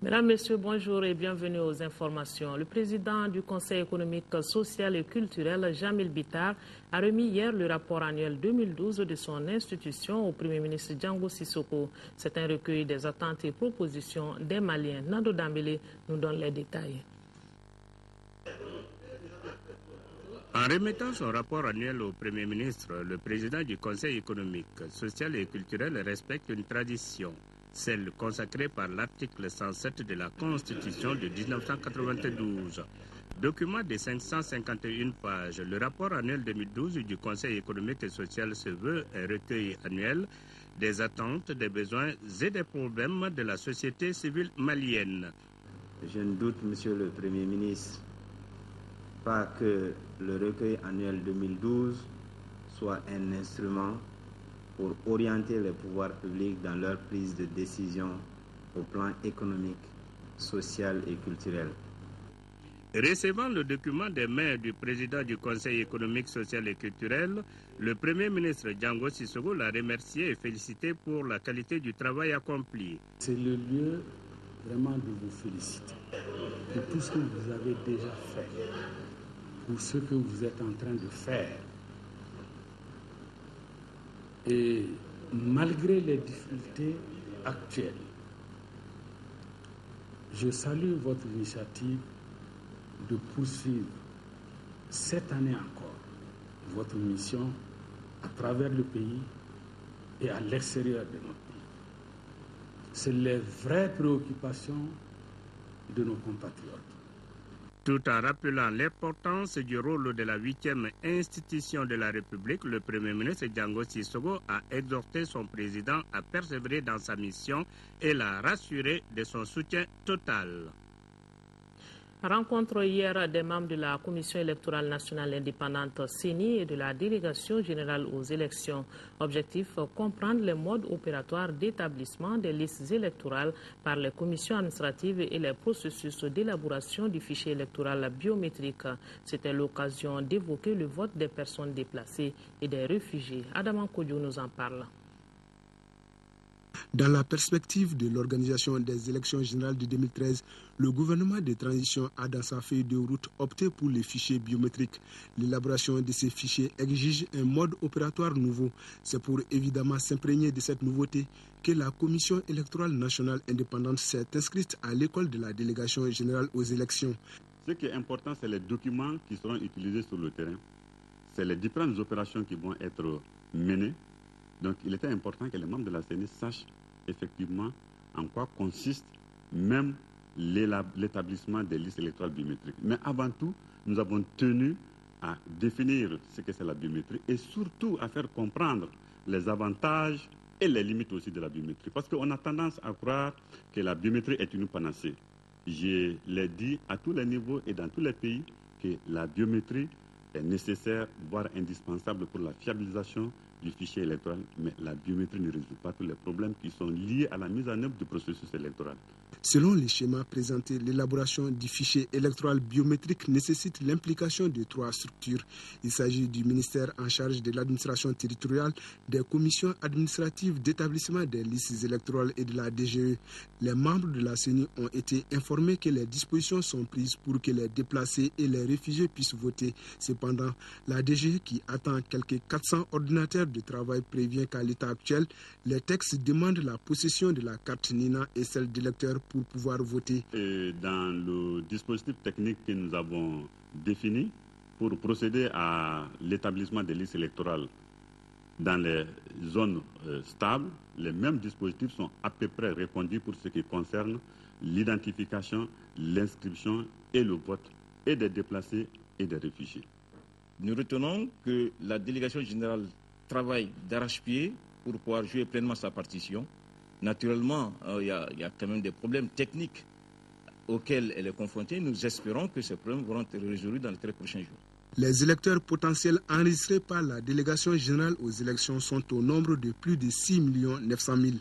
Mesdames, Messieurs, bonjour et bienvenue aux informations. Le président du Conseil économique, social et culturel, Jamil Bitar, a remis hier le rapport annuel 2012 de son institution au Premier ministre Django Sissoko. C'est un recueil des attentes et propositions des Maliens. Nando Dambélé nous donne les détails. En remettant son rapport annuel au Premier ministre, le président du Conseil économique, social et culturel respecte une tradition, celle consacrée par l'article 107 de la Constitution de 1992. Document de 551 pages, le rapport annuel 2012 du Conseil économique et social se veut un recueil annuel des attentes, des besoins et des problèmes de la société civile malienne. Je ne doute, Monsieur le Premier ministre, pas que le recueil annuel 2012 soit un instrument pour orienter les pouvoirs publics dans leur prise de décision au plan économique, social et culturel. Recevant le document des mains du président du Conseil économique, social et culturel, le Premier ministre Django Sissoko l'a remercié et félicité pour la qualité du travail accompli. C'est le lieu vraiment de vous féliciter pour tout ce que vous avez déjà fait, pour ce que vous êtes en train de faire. Et malgré les difficultés actuelles, je salue votre initiative de poursuivre cette année encore votre mission à travers le pays et à l'extérieur de notre pays. C'est les vraies préoccupations de nos compatriotes. Tout en rappelant l'importance du rôle de la 8e institution de la République, le Premier ministre Django Sissoko a exhorté son président à persévérer dans sa mission et l'a rassuré de son soutien total. Rencontre hier des membres de la Commission électorale nationale indépendante CENI et de la Délégation générale aux élections. Objectif, comprendre les modes opératoires d'établissement des listes électorales par les commissions administratives et les processus d'élaboration du fichier électoral biométrique. C'était l'occasion d'évoquer le vote des personnes déplacées et des réfugiés. Adam Kodjo nous en parle. Dans la perspective de l'organisation des élections générales de 2013, le gouvernement de transition a dans sa feuille de route opté pour les fichiers biométriques. L'élaboration de ces fichiers exige un mode opératoire nouveau. C'est pour évidemment s'imprégner de cette nouveauté que la Commission électorale nationale indépendante s'est inscrite à l'école de la délégation générale aux élections. Ce qui est important, c'est les documents qui seront utilisés sur le terrain. C'est les différentes opérations qui vont être menées. Donc il était important que les membres de la CENI sachent effectivement en quoi consiste même l'établissement des listes électorales biométriques. Mais avant tout, nous avons tenu à définir ce que c'est la biométrie et surtout à faire comprendre les avantages et les limites aussi de la biométrie. Parce qu'on a tendance à croire que la biométrie est une panacée. Je l'ai dit à tous les niveaux et dans tous les pays que la biométrie est nécessaire, voire indispensable pour la fiabilisation du fichier électoral, mais la biométrie ne résout pas tous les problèmes qui sont liés à la mise en œuvre du processus électoral. Selon les schémas présentés, l'élaboration du fichier électoral biométrique nécessite l'implication de 3 structures. Il s'agit du ministère en charge de l'administration territoriale, des commissions administratives d'établissement des listes électorales et de la DGE. Les membres de la CENI ont été informés que les dispositions sont prises pour que les déplacés et les réfugiés puissent voter. Cependant, la DGE, qui attend quelques 400 ordinateurs de travail, prévient qu'à l'état actuel, les textes demandent la possession de la carte NINA et celle d'électeur pour pouvoir voter. Et dans le dispositif technique que nous avons défini pour procéder à l'établissement des listes électorales dans les zones stables, les mêmes dispositifs sont à peu près répandus pour ce qui concerne l'identification, l'inscription et le vote et des déplacés et des réfugiés. Nous retenons que la délégation générale travaille d'arrache-pied pour pouvoir jouer pleinement sa partition. Naturellement, il y a quand même des problèmes techniques auxquels elle est confrontée. Nous espérons que ces problèmes vont être résolus dans les très prochains jours. Les électeurs potentiels enregistrés par la délégation générale aux élections sont au nombre de plus de 6 900 000.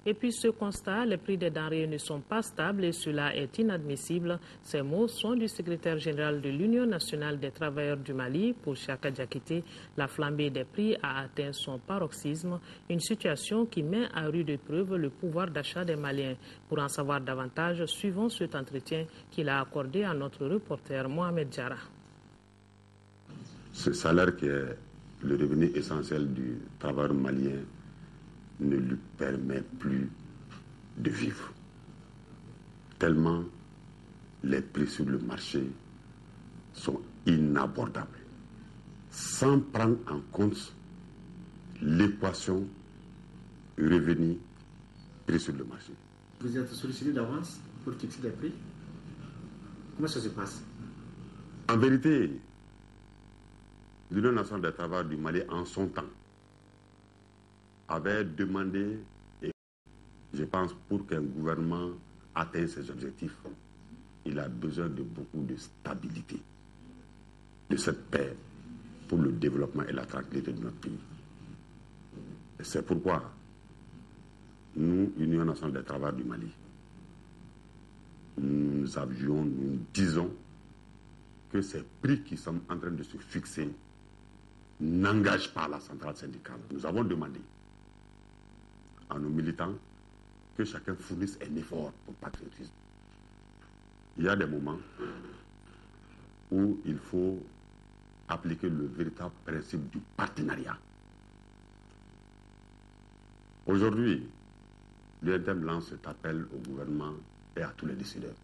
Et puis ce constat, les prix des denrées ne sont pas stables et cela est inadmissible. Ces mots sont du secrétaire général de l'Union nationale des travailleurs du Mali. Pour Chaka Diakité, la flambée des prix a atteint son paroxysme, une situation qui met à rude épreuve le pouvoir d'achat des Maliens. Pour en savoir davantage, suivons cet entretien qu'il a accordé à notre reporter Mohamed Diarra. Ce salaire qui est le revenu essentiel du travailleur malien ne lui permet plus de vivre. Tellement les prix sur le marché sont inabordables. Sans prendre en compte l'équation revenu-prix sur le marché. Vous êtes sollicité d'avance pour fixer les prix? Comment ça se passe? En vérité, l'Union nationale des travailleurs du Mali, en son temps, avait demandé, et je pense pour qu'un gouvernement atteigne ses objectifs, il a besoin de beaucoup de stabilité, de cette paix pour le développement et la tranquillité de notre pays. Et c'est pourquoi nous, Union nationale des travailleurs du Mali, nous disons que ces prix qui sont en train de se fixer n'engagent pas la centrale syndicale. Nous avons demandé à nos militants que chacun fournisse un effort pour le patriotisme. Il y a des moments où il faut appliquer le véritable principe du partenariat. Aujourd'hui, l'UNTM lance cet appel au gouvernement et à tous les décideurs.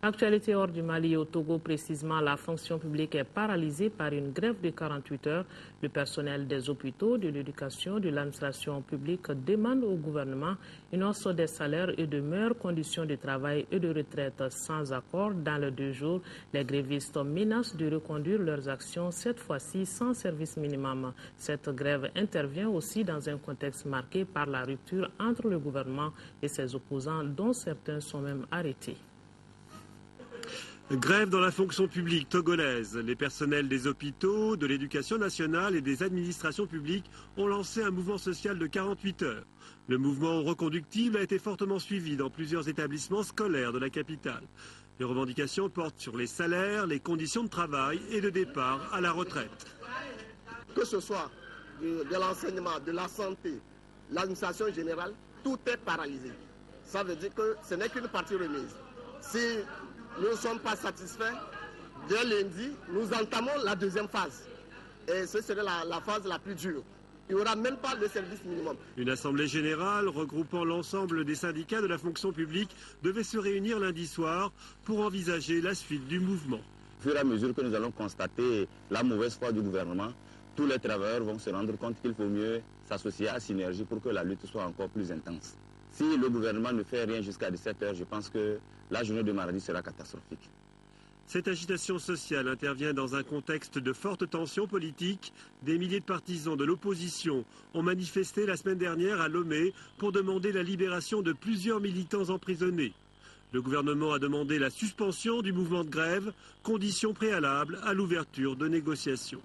Actualité hors du Mali, au Togo précisément, la fonction publique est paralysée par une grève de 48 heures. Le personnel des hôpitaux, de l'éducation, de l'administration publique demande au gouvernement une hausse des salaires et de meilleures conditions de travail et de retraite. Sans accord, dans les 2 jours, les grévistes menacent de reconduire leurs actions, cette fois-ci sans service minimum. Cette grève intervient aussi dans un contexte marqué par la rupture entre le gouvernement et ses opposants, dont certains sont même arrêtés. Grève dans la fonction publique togolaise. Les personnels des hôpitaux, de l'éducation nationale et des administrations publiques ont lancé un mouvement social de 48 heures. Le mouvement reconductible a été fortement suivi dans plusieurs établissements scolaires de la capitale. Les revendications portent sur les salaires, les conditions de travail et de départ à la retraite. Que ce soit de l'enseignement, de la santé, l'administration générale, tout est paralysé. Ça veut dire que ce n'est qu'une partie remise. Si nous ne sommes pas satisfaits, dès lundi, nous entamons la 2e phase. Et ce serait la phase la plus dure. Il n'y aura même pas de service minimum. Une assemblée générale regroupant l'ensemble des syndicats de la fonction publique devait se réunir lundi soir pour envisager la suite du mouvement. Au fur et à mesure que nous allons constater la mauvaise foi du gouvernement, tous les travailleurs vont se rendre compte qu'il faut mieux s'associer à Synergie pour que la lutte soit encore plus intense. Si le gouvernement ne fait rien jusqu'à 17 h, je pense que la journée de mardi sera catastrophique. Cette agitation sociale intervient dans un contexte de forte tension politique. Des milliers de partisans de l'opposition ont manifesté la semaine dernière à Lomé pour demander la libération de plusieurs militants emprisonnés. Le gouvernement a demandé la suspension du mouvement de grève, condition préalable à l'ouverture de négociations.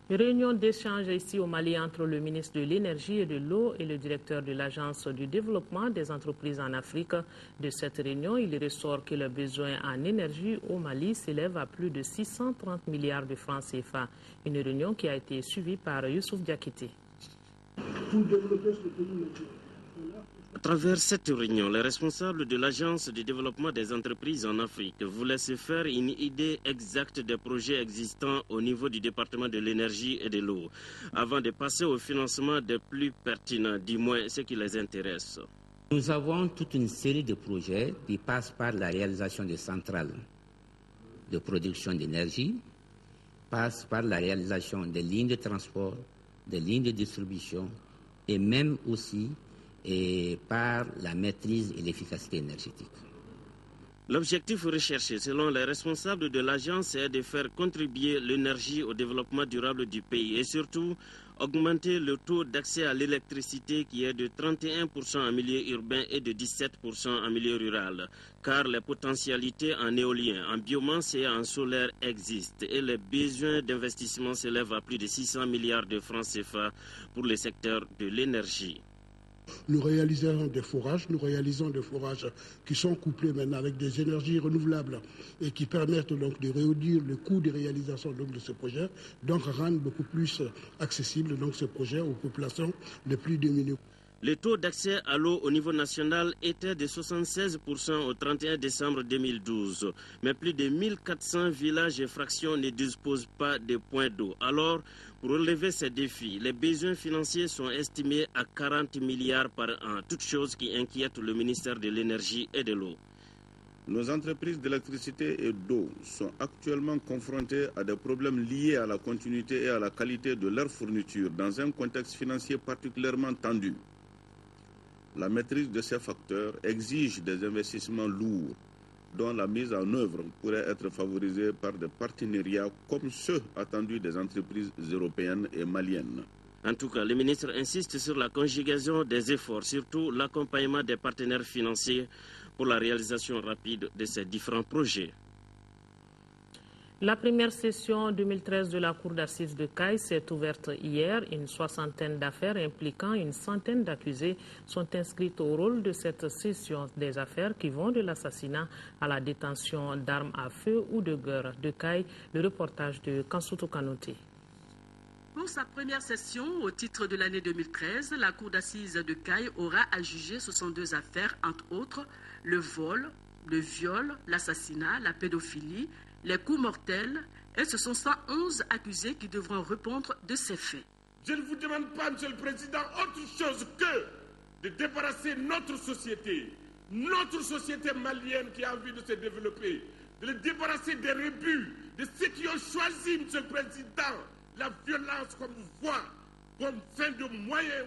Une réunion d'échange ici au Mali entre le ministre de l'Énergie et de l'Eau et le directeur de l'Agence du développement des entreprises en Afrique. De cette réunion, il ressort que le besoin en énergie au Mali s'élève à plus de 630 milliards de francs CFA. Une réunion qui a été suivie par Youssouf Diakité. À travers cette réunion, les responsables de l'Agence de développement des entreprises en Afrique voulaient se faire une idée exacte des projets existants au niveau du département de l'énergie et de l'eau, avant de passer au financement des plus pertinents, du moins ce qui les intéresse. Nous avons toute une série de projets qui passent par la réalisation de centrales de production d'énergie, passent par la réalisation des lignes de transport, des lignes de distribution et même aussi par la maîtrise et l'efficacité énergétique. L'objectif recherché, selon les responsables de l'agence, est de faire contribuer l'énergie au développement durable du pays et surtout augmenter le taux d'accès à l'électricité qui est de 31% en milieu urbain et de 17% en milieu rural. Car les potentialités en éolien, en biomasse et en solaire existent et les besoins d'investissement s'élèvent à plus de 600 milliards de francs CFA pour le secteur de l'énergie. Nous réalisons des forages qui sont couplés maintenant avec des énergies renouvelables et qui permettent donc de réduire le coût de réalisation donc, de ce projet, donc rendre beaucoup plus accessible donc, ce projet aux populations les plus démunies. Le taux d'accès à l'eau au niveau national était de 76% au 31 décembre 2012. Mais plus de 1400 villages et fractions ne disposent pas de points d'eau. Alors, pour relever ces défis, les besoins financiers sont estimés à 40 milliards par an, toute chose qui inquiète le ministère de l'Énergie et de l'eau. Nos entreprises d'électricité et d'eau sont actuellement confrontées à des problèmes liés à la continuité et à la qualité de leur fourniture dans un contexte financier particulièrement tendu. La maîtrise de ces facteurs exige des investissements lourds dont la mise en œuvre pourrait être favorisée par des partenariats comme ceux attendus des entreprises européennes et maliennes. En tout cas, le ministre insiste sur la conjugaison des efforts, surtout l'accompagnement des partenaires financiers pour la réalisation rapide de ces différents projets. La première session 2013 de la Cour d'assises de Caille s'est ouverte hier. Une soixantaine d'affaires impliquant une centaine d'accusés sont inscrites au rôle de cette session des affaires qui vont de l'assassinat à la détention d'armes à feu ou de guerre. De Caille, le reportage de Kansoutou Kanouté. Pour sa première session au titre de l'année 2013, la Cour d'assises de Caille aura à juger 62 affaires, entre autres le vol, le viol, l'assassinat, la pédophilie, les coups mortels, et ce sont 111 accusés qui devront répondre de ces faits. Je ne vous demande pas, Monsieur le Président, autre chose que de débarrasser notre société malienne qui a envie de se développer, de le débarrasser des rebuts, de ceux qui ont choisi, Monsieur le Président, la violence comme voie, comme fin de moyen,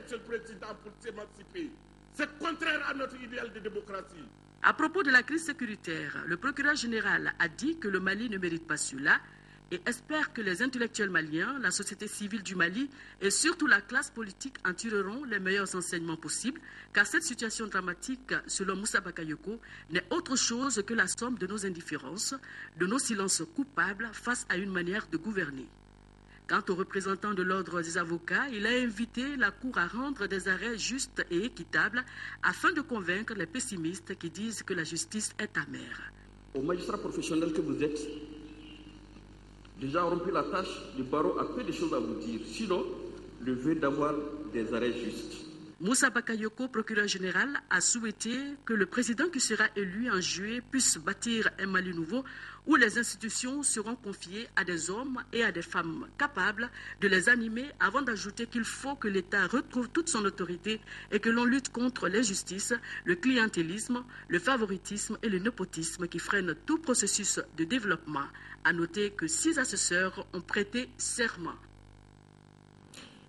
Monsieur le Président, pour s'émanciper. C'est contraire à notre idéal de démocratie. À propos de la crise sécuritaire, le procureur général a dit que le Mali ne mérite pas cela et espère que les intellectuels maliens, la société civile du Mali et surtout la classe politique en tireront les meilleurs enseignements possibles, car cette situation dramatique, selon Moussa Bakayoko, n'est autre chose que la somme de nos indifférences, de nos silences coupables face à une manière de gouverner. Quant aux représentants de l'ordre des avocats, il a invité la Cour à rendre des arrêts justes et équitables afin de convaincre les pessimistes qui disent que la justice est amère. Aux magistrats professionnels que vous êtes, déjà rempli la tâche du barreau a peu de choses à vous dire, sinon le vœu d'avoir des arrêts justes. Moussa Bakayoko, procureur général, a souhaité que le président qui sera élu en juillet puisse bâtir un Mali nouveau où les institutions seront confiées à des hommes et à des femmes capables de les animer, avant d'ajouter qu'il faut que l'État retrouve toute son autorité et que l'on lutte contre l'injustice, le clientélisme, le favoritisme et le népotisme qui freinent tout processus de développement. À noter que 6 assesseurs ont prêté serment.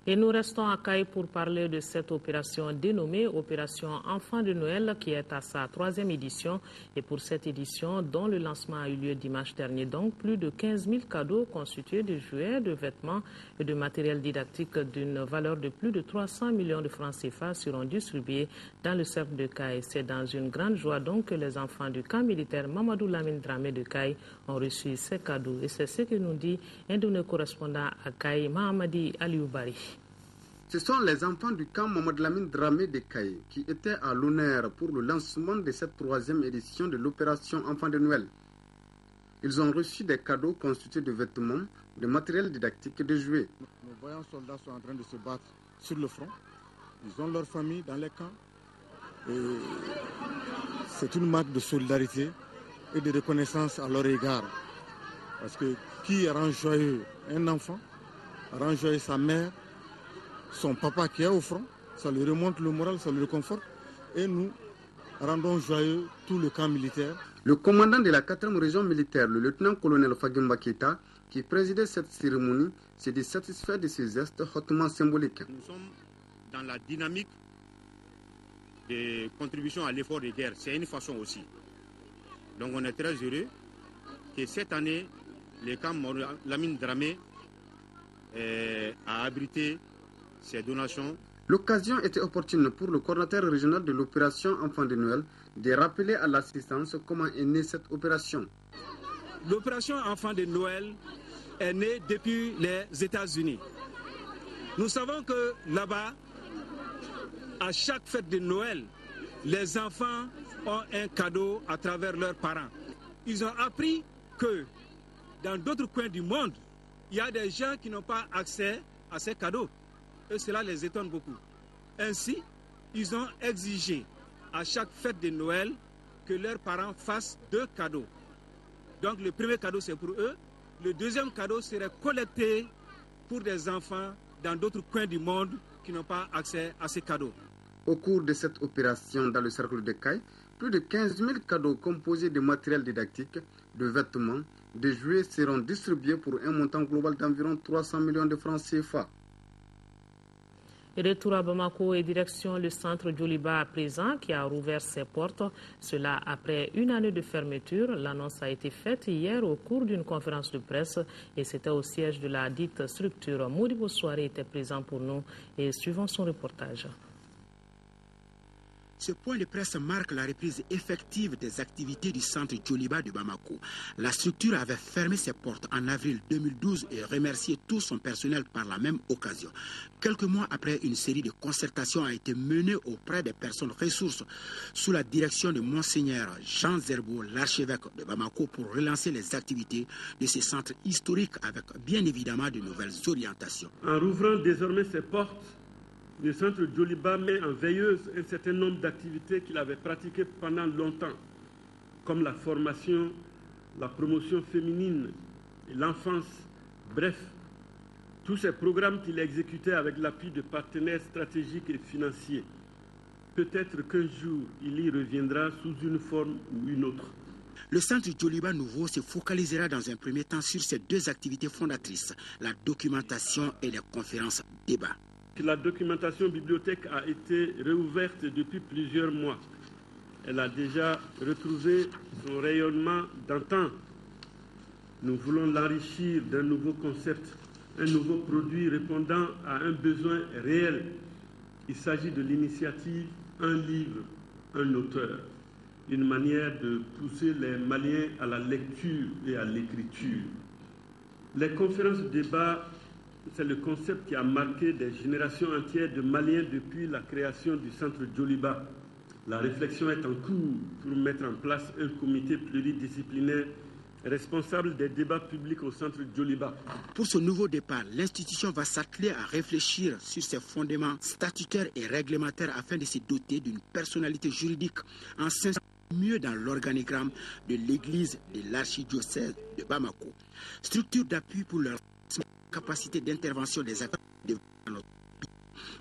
Et nous restons à Caille pour parler de cette opération dénommée Opération Enfant de Noël qui est à sa 3e édition. Et pour cette édition, dont le lancement a eu lieu dimanche dernier, donc plus de 15 000 cadeaux constitués de jouets, de vêtements et de matériel didactique d'une valeur de plus de 300 millions de francs CFA seront distribués dans le cercle de Caille. C'est dans une grande joie donc que les enfants du camp militaire Mamadou Lamine Dramé de Caille ont reçu ces cadeaux. Et c'est ce que nous dit un de nos correspondants à Caille, Mahamadi Alioubari. Ce sont les enfants du camp Mamadou Lamine Dramé de Caille qui étaient à l'honneur pour le lancement de cette 3e édition de l'opération Enfant de Noël. Ils ont reçu des cadeaux constitués de vêtements, de matériel didactique et de jouets. Nos voyants soldats sont en train de se battre sur le front. Ils ont leur famille dans les camps. C'est une marque de solidarité et de reconnaissance à leur égard. Parce que qui rend joyeux un enfant, rend joyeux sa mère, son papa qui est au front, ça lui remonte le moral, ça lui réconforte. Et nous rendons joyeux tout le camp militaire. Le commandant de la 4e région militaire, le lieutenant-colonel Fagimba Keita, qui présidait cette cérémonie, s'est dit satisfait de ces gestes hautement symboliques. Nous sommes dans la dynamique de contribution à l'effort de guerre. C'est une façon aussi Donc on est très heureux que cette année, le camp Lamine Dramé a abrité ces donations. L'occasion était opportune pour le coordinateur régional de l'opération Enfants de Noël de rappeler à l'assistance comment est née cette opération. L'opération Enfants de Noël est née depuis les États-Unis. Nous savons que là-bas, à chaque fête de Noël, les enfants ont un cadeau à travers leurs parents. Ils ont appris que dans d'autres coins du monde, il y a des gens qui n'ont pas accès à ces cadeaux. Et cela les étonne beaucoup. Ainsi, ils ont exigé à chaque fête de Noël que leurs parents fassent 2 cadeaux. Donc le premier cadeau, c'est pour eux. Le deuxième cadeau serait collecté pour des enfants dans d'autres coins du monde qui n'ont pas accès à ces cadeaux. Au cours de cette opération dans le cercle de Caille, plus de 15 000 cadeaux composés de matériel didactique, de vêtements, de jouets seront distribués pour un montant global d'environ 300 millions de francs CFA. Retour à Bamako et direction le centre Djoliba à présent qui a rouvert ses portes. Cela après une année de fermeture. L'annonce a été faite hier au cours d'une conférence de presse et c'était au siège de la dite structure. Modibo Soiré était présent pour nous et suivons son reportage. Ce point de presse marque la reprise effective des activités du centre Djoliba de Bamako. La structure avait fermé ses portes en avril 2012 et remercié tout son personnel par la même occasion. Quelques mois après, une série de concertations a été menée auprès des personnes ressources sous la direction de Monseigneur Jean Zerbo, l'archevêque de Bamako, pour relancer les activités de ce centre historique avec bien évidemment de nouvelles orientations. En rouvrant désormais ses portes, le centre Djoliba met en veilleuse un certain nombre d'activités qu'il avait pratiquées pendant longtemps, comme la formation, la promotion féminine et l'enfance. Bref, tous ces programmes qu'il exécutait avec l'appui de partenaires stratégiques et financiers. Peut-être qu'un jour, il y reviendra sous une forme ou une autre. Le centre Djoliba nouveau se focalisera dans un premier temps sur ces 2 activités fondatrices, la documentation et les conférences débats. La documentation bibliothèque a été réouverte depuis plusieurs mois. Elle a déjà retrouvé son rayonnement d'antan. Nous voulons l'enrichir d'un nouveau concept, un nouveau produit répondant à un besoin réel. Il s'agit de l'initiative Un livre, un auteur, une manière de pousser les Maliens à la lecture et à l'écriture. Les conférences débats, c'est le concept qui a marqué des générations entières de Maliens depuis la création du centre Djoliba. La réflexion est en cours pour mettre en place un comité pluridisciplinaire responsable des débats publics au centre Djoliba. Pour ce nouveau départ, l'institution va s'atteler à réfléchir sur ses fondements statutaires et réglementaires afin de se doter d'une personnalité juridique en s'inscrivant mieux dans l'organigramme de l'église de l'archidiocèse de Bamako. Structure d'appui pour leur capacité d'intervention des acteurs de notre pays.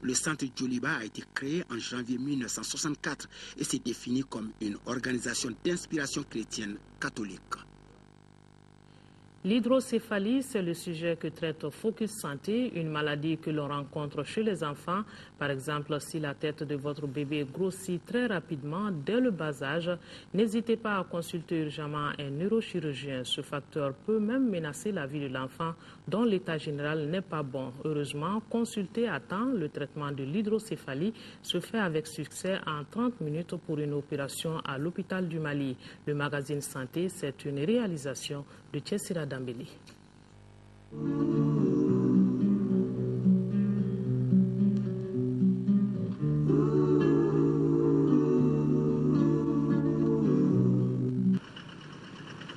Le centre Djoliba a été créé en janvier 1964 et s'est défini comme une organisation d'inspiration chrétienne catholique. L'hydrocéphalie, c'est le sujet que traite Focus Santé, une maladie que l'on rencontre chez les enfants. Par exemple, si la tête de votre bébé grossit très rapidement dès le bas âge, n'hésitez pas à consulter urgemment un neurochirurgien. Ce facteur peut même menacer la vie de l'enfant dont l'état général n'est pas bon. Heureusement, consulter à temps. Le traitement de l'hydrocéphalie se fait avec succès en 30 minutes pour une opération à l'hôpital du Mali. Le magazine Santé, c'est une réalisation de Tchessira Dambeli.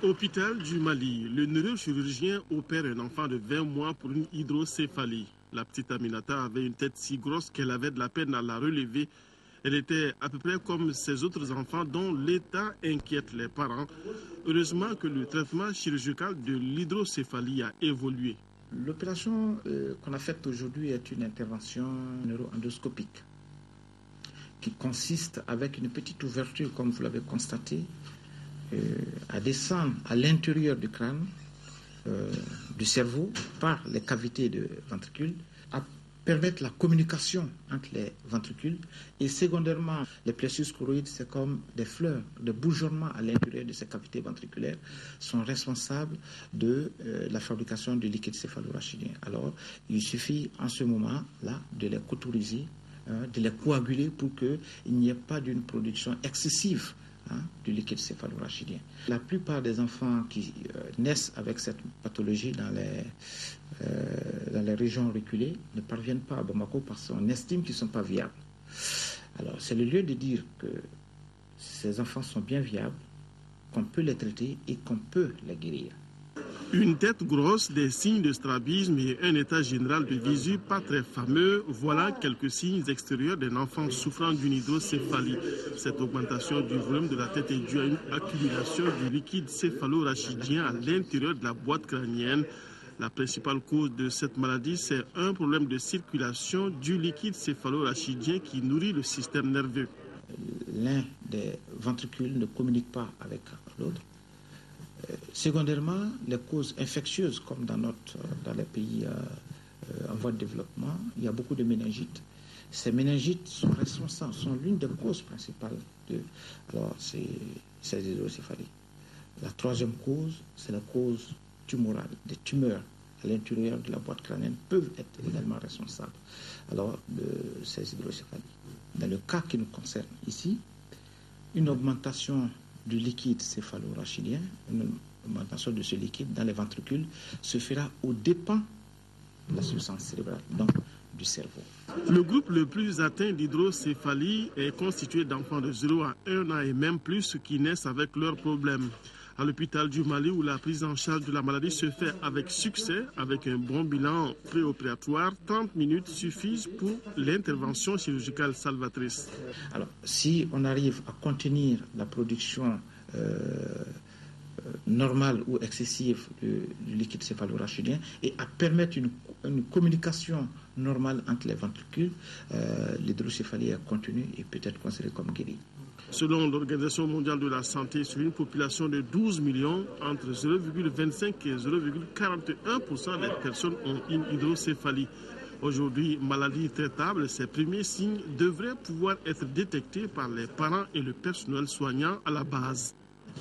Hôpital du Mali, le neurochirurgien opère un enfant de 20 mois pour une hydrocéphalie. La petite Aminata avait une tête si grosse qu'elle avait de la peine à la relever. Elle était à peu près comme ses autres enfants dont l'état inquiète les parents. Heureusement que le traitement chirurgical de l'hydrocéphalie a évolué. L'opération qu'on a faite aujourd'hui est une intervention neuroendoscopique qui consiste avec une petite ouverture, comme vous l'avez constaté, à descendre à l'intérieur du crâne, du cerveau, par les cavités de ventricule, à permettent la communication entre les ventricules. Et secondairement, les plexus choroïdes, c'est comme des fleurs, des bourgeonnements à l'intérieur de ces cavités ventriculaires sont responsables de la fabrication du liquide céphalorachidien. Alors, il suffit en ce moment-là de les cauteriser, de les coaguler pour qu'il n'y ait pas d'une production excessive du liquide céphalorachidien. La plupart des enfants qui naissent avec cette pathologie dans les régions reculées ne parviennent pas à Bamako parce qu'on estime qu'ils ne sont pas viables. Alors, c'est le lieu de dire que ces enfants sont bien viables, qu'on peut les traiter et qu'on peut les guérir. Une tête grosse, des signes de strabisme et un état général de visu pas très fameux, voilà quelques signes extérieurs d'un enfant souffrant d'une hydrocéphalie. Cette augmentation du volume de la tête est due à une accumulation du liquide céphalorachidien à l'intérieur de la boîte crânienne. La principale cause de cette maladie, c'est un problème de circulation du liquide céphalorachidien qui nourrit le système nerveux. L'un des ventricules ne communique pas avec l'autre. Secondairement, les causes infectieuses, comme dans les pays en voie de développement, il y a beaucoup de méningites. Ces méningites sont l'une des causes principales de ces hydrocéphalies. La troisième cause, c'est la cause tumorale. Des tumeurs à l'intérieur de la boîte crânienne peuvent être également responsables de ces hydrocéphalies. Dans le cas qui nous concerne ici, une augmentation du liquide céphalorachidien, une augmentation de ce liquide dans les ventricules se fera aux dépens de la substance cérébrale, donc du cerveau. Le groupe le plus atteint d'hydrocéphalie est constitué d'enfants de 0 à 1 an et même plus qui naissent avec leurs problèmes. À l'hôpital du Mali, où la prise en charge de la maladie se fait avec succès, avec un bon bilan préopératoire, 30 minutes suffisent pour l'intervention chirurgicale salvatrice. Alors, si on arrive à contenir la production normale ou excessive du liquide céphalorachidien et à permettre une communication normale entre les ventricules, l'hydrocéphalie est contenue et peut être considérée comme guérie. Selon l'Organisation mondiale de la santé, sur une population de 12 millions, entre 0,25 et 0,41% des personnes ont une hydrocéphalie. Aujourd'hui, maladie traitable, ces premiers signes devraient pouvoir être détectés par les parents et le personnel soignant à la base.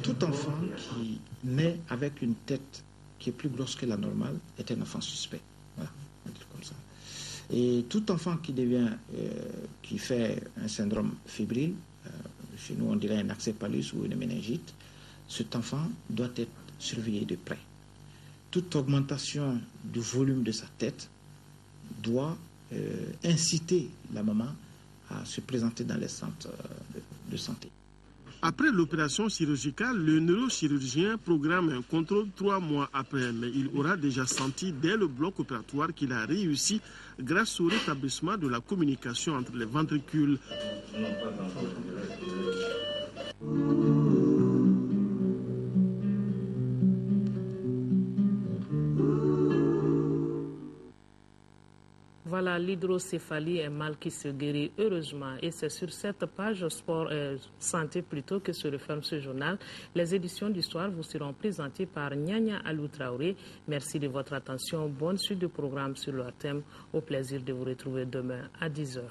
Tout enfant qui naît avec une tête qui est plus grosse que la normale est un enfant suspect. Voilà, on va dire comme ça. Et tout enfant qui fait un syndrome fébrile, chez nous on dirait un acéphalus ou une méningite, cet enfant doit être surveillé de près. Toute augmentation du volume de sa tête doit inciter la maman à se présenter dans les centres de santé. Après l'opération chirurgicale, le neurochirurgien programme un contrôle 3 mois après, mais il aura déjà senti dès le bloc opératoire qu'il a réussi grâce au rétablissement de la communication entre les ventricules. Voilà, l'hydrocéphalie est mal qui se guérit heureusement et c'est sur cette page sport santé plutôt que se referme ce journal. Les éditions du soir vous seront présentées par Nyanya Alou Traoré. Merci de votre attention. Bonne suite de programme sur leur thème. Au plaisir de vous retrouver demain à 10h.